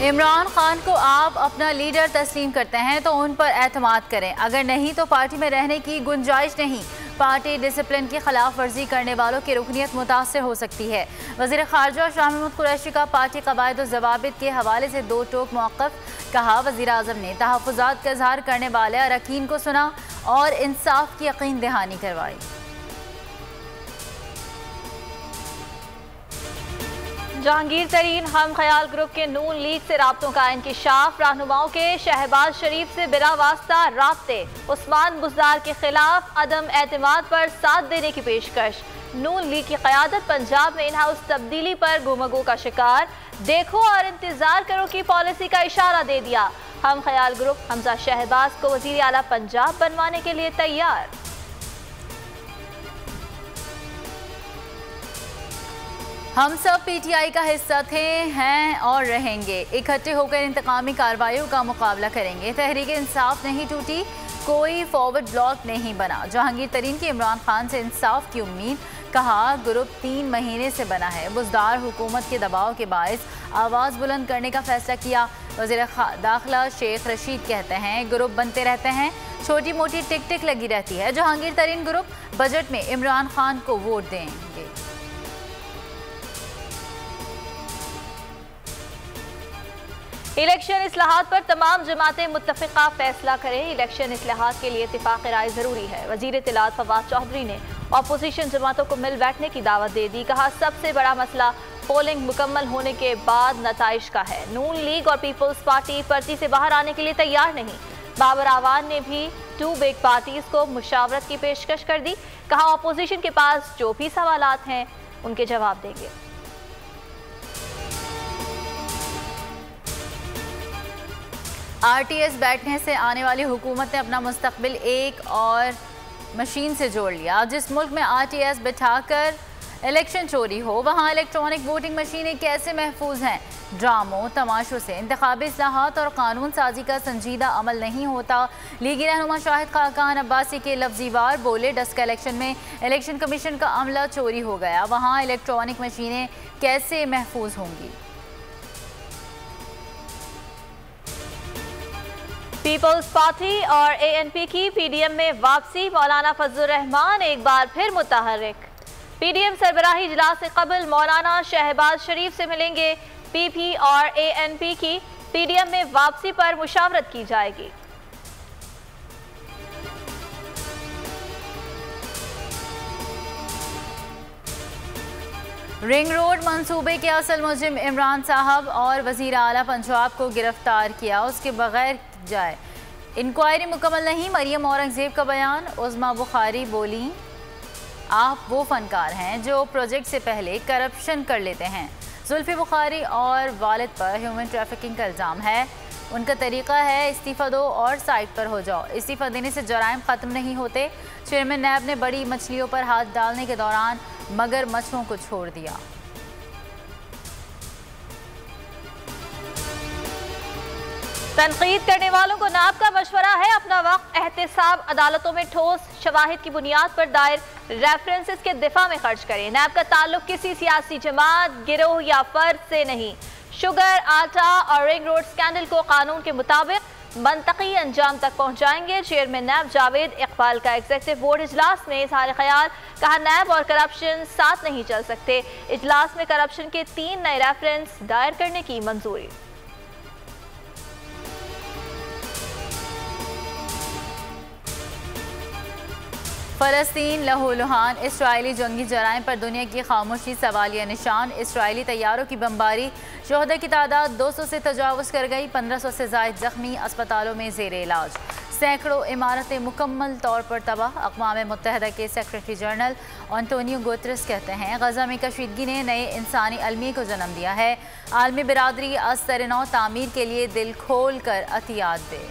इमरान खान को आप अपना लीडर तस्लीम करते हैं तो उन पर एतमाद करें, अगर नहीं तो पार्टी में रहने की गुंजाइश नहीं। पार्टी डिसिप्लिन की खिलाफ वर्जी करने वालों की रुकनीत मुतासर हो सकती है। वज़ीर ख़ारजा शाह महमूद कुरैशी का पार्टी कवायद और ज़वाबित के हवाले से दो टोक मौक़िफ़। कहा, वज़ीर आज़म ने तहफ़्फ़ुज़ात का इज़हार करने वाले अरकान को सुना और इंसाफ की यकीन दहानी करवाई। जहांगीर तरीन हम ख्याल ग्रुप के नून लीग से राब्तों का इंकिशाफ। रहनुमाओं के शहबाज शरीफ से बिला वास्ता राब्ते। उस्मान बुज़दार के खिलाफ अदम एतमाद पर साथ देने की पेशकश। नून लीग की क़यादत पंजाब में इन हाउस तब्दीली पर गुमगो का शिकार। देखो और इंतजार करो की पॉलिसी का इशारा दे दिया। हम ख्याल ग्रुप हमजा शहबाज को वज़ीर आला पंजाब बनवाने के लिए तैयार। हम सब पीटीआई का हिस्सा थे, हैं और रहेंगे। इकट्ठे होकर इंतकामी कार्रवाइयों का मुकाबला करेंगे। तहरीक इंसाफ नहीं टूटी, कोई फॉरवर्ड ब्लॉक नहीं बना। जहांगीर तरीन की इमरान खान से इंसाफ की उम्मीद। कहा, ग्रुप 3 महीने से बना है। बुज़दार हुकूमत के दबाव के बायस आवाज़ बुलंद करने का फैसला किया। वज़ीर दाखिला शेख रशीद कहते हैं, ग्रुप बनते रहते हैं, छोटी मोटी टिक टिक लगी रहती है। जहांगीर तरीन ग्रुप बजट में इमरान खान को वोट देंगे। इलेक्शन इस्लाहात पर तमाम जमातें मुत्तफ़िक़ा फैसला करें। इलेक्शन इस्लाहात के लिए इत्तिफ़ाक़ राय ज़रूरी है। वज़ीर इत्तलात फवाद चौधरी ने अपोजिशन जमातों को मिल बैठने की दावत दे दी। कहा, सबसे बड़ा मसला पोलिंग मुकम्मल होने के बाद नताइज का है। नून लीग और पीपल्स पार्टी पर्ची से बाहर आने के लिए तैयार नहीं। बाबर आवान ने भी 2 बिग पार्टीज को मुशावरत की पेशकश कर दी। कहा, अपोजिशन के पास जो भी सवालात हैं उनके जवाब देंगे। आरटीएस बैठने से आने वाली हुकूमत ने अपना मुस्तकबिल एक और मशीन से जोड़ लिया। जिस मुल्क में आरटीएस बिठाकर इलेक्शन चोरी हो, वहाँ इलेक्ट्रॉनिक वोटिंग मशीनें कैसे महफूज हैं। ड्रामों तमाशों से इंतखाबी इस्लाहात और कानून साजी का संजीदा अमल नहीं होता। लीगी रहनुमा शाहिद खाकान अब्बासी के लफ्जी वार बोले, डस्क इलेक्शन में इलेक्शन कमीशन का अमला चोरी हो गया, वहाँ इलेक्ट्रॉनिक मशीनें कैसे महफूज होंगी। पीपल्स पार्टी और एएनपी की पीडीएम में वापसी। मौलाना फजलुर रहमान एक बार फिर मुतहर्रिक। पीडीएम सरबराही इजलास से कबल मौलाना शहबाज शरीफ से मिलेंगे। पीपी और एएनपी की पीडीएम में वापसी पर मुशावरत की जाएगी। रिंग रोड मंसूबे के असल मुजिम इमरान साहब और वज़ीर आला पंजाब को गिरफ्तार किया, उसके बगैर जाए। इंक्वायरी मुकम्मल नहीं, मरियम औरंगजेब का बयान। उज़मा बुखारी बोली, आप वो फनकार हैं जो प्रोजेक्ट से पहले करप्शन कर लेते हैं। जुल्फी बुखारी और वालिद पर ह्यूमन ट्रैफिकिंग का इल्ज़ाम है। उनका तरीक़ा है, इस्तीफ़ा दो और साइड पर हो जाओ। इस्तीफ़ा देने से जराइम ख़त्म नहीं होते। चेयरमैन नैब ने बड़ी मछलियों पर हाथ डालने के दौरान मगरमच्छों को छोड़ दिया। तनकीद करने वालों को नैब का मशवरा है, अपना वक्त एहतसाब अदालतों में ठोस शवाहिद की बुनियाद पर दायर रेफरेंसेस के दिफा में खर्च करें। नैब का ताल्लुक किसी सियासी जमात, गिरोह या फर्द से नहीं। शुगर, आटा और रिंग रोड स्कैंडल को कानून के मुताबिक मंतकी अंजाम तक पहुंचाएंगे। चेयरमैन नैब जावेद इकबाल का एग्जीक्यूटिव बोर्ड इजलास में इजहार ख्याल। कहा, नैब और करप्शन साथ नहीं चल सकते। इजलास में करप्शन के 3 नए रेफरेंस दायर करने की मंजूरी। फ़लस्तीन लहूलुहान। इसराइली जंगी जराइम पर दुनिया की खामोशी सवालिया निशान। इसराइली तैयारों की बमबारी, शोहदा की तादाद 200 से तजावुज़ कर गई। 1500 से ज़ायद ज़ख्मी अस्पतालों में ज़ेरे इलाज। सैकड़ों इमारतें मुकम्मल तौर पर तबाह। अक़वाम मुत्तहिदा के सेक्रेटरी जनरल एंटोनियो गुतेरेस कहते हैं, गज़ा में कशीदगी ने नए इंसानी अलमी को जन्म दिया है। आलमी बिरादरी अस्तर नौ तामीर के लिए दिल खोल कर अतियात दे।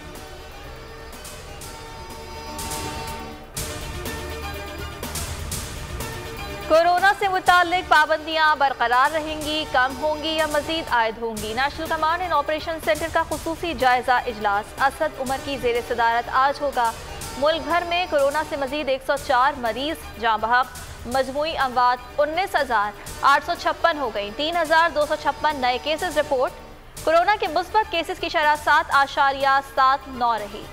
कोरोना से मुताल्लिक पाबंदियां बरकरार रहेंगी, कम होंगी या मजीद आयद होंगी। National command and operation centre का खुसूसी जायजा इजलास असद उमर की जेर सदारत आज होगा। मुल्क भर में कोरोना से मजीद 104 मरीज जाँ बहक। मजमूई अमवात 19,856 हो गई। 3,256 नए केसेस रिपोर्ट। कोरोना के मुस्बत केसेस की शरह 7.79 रही।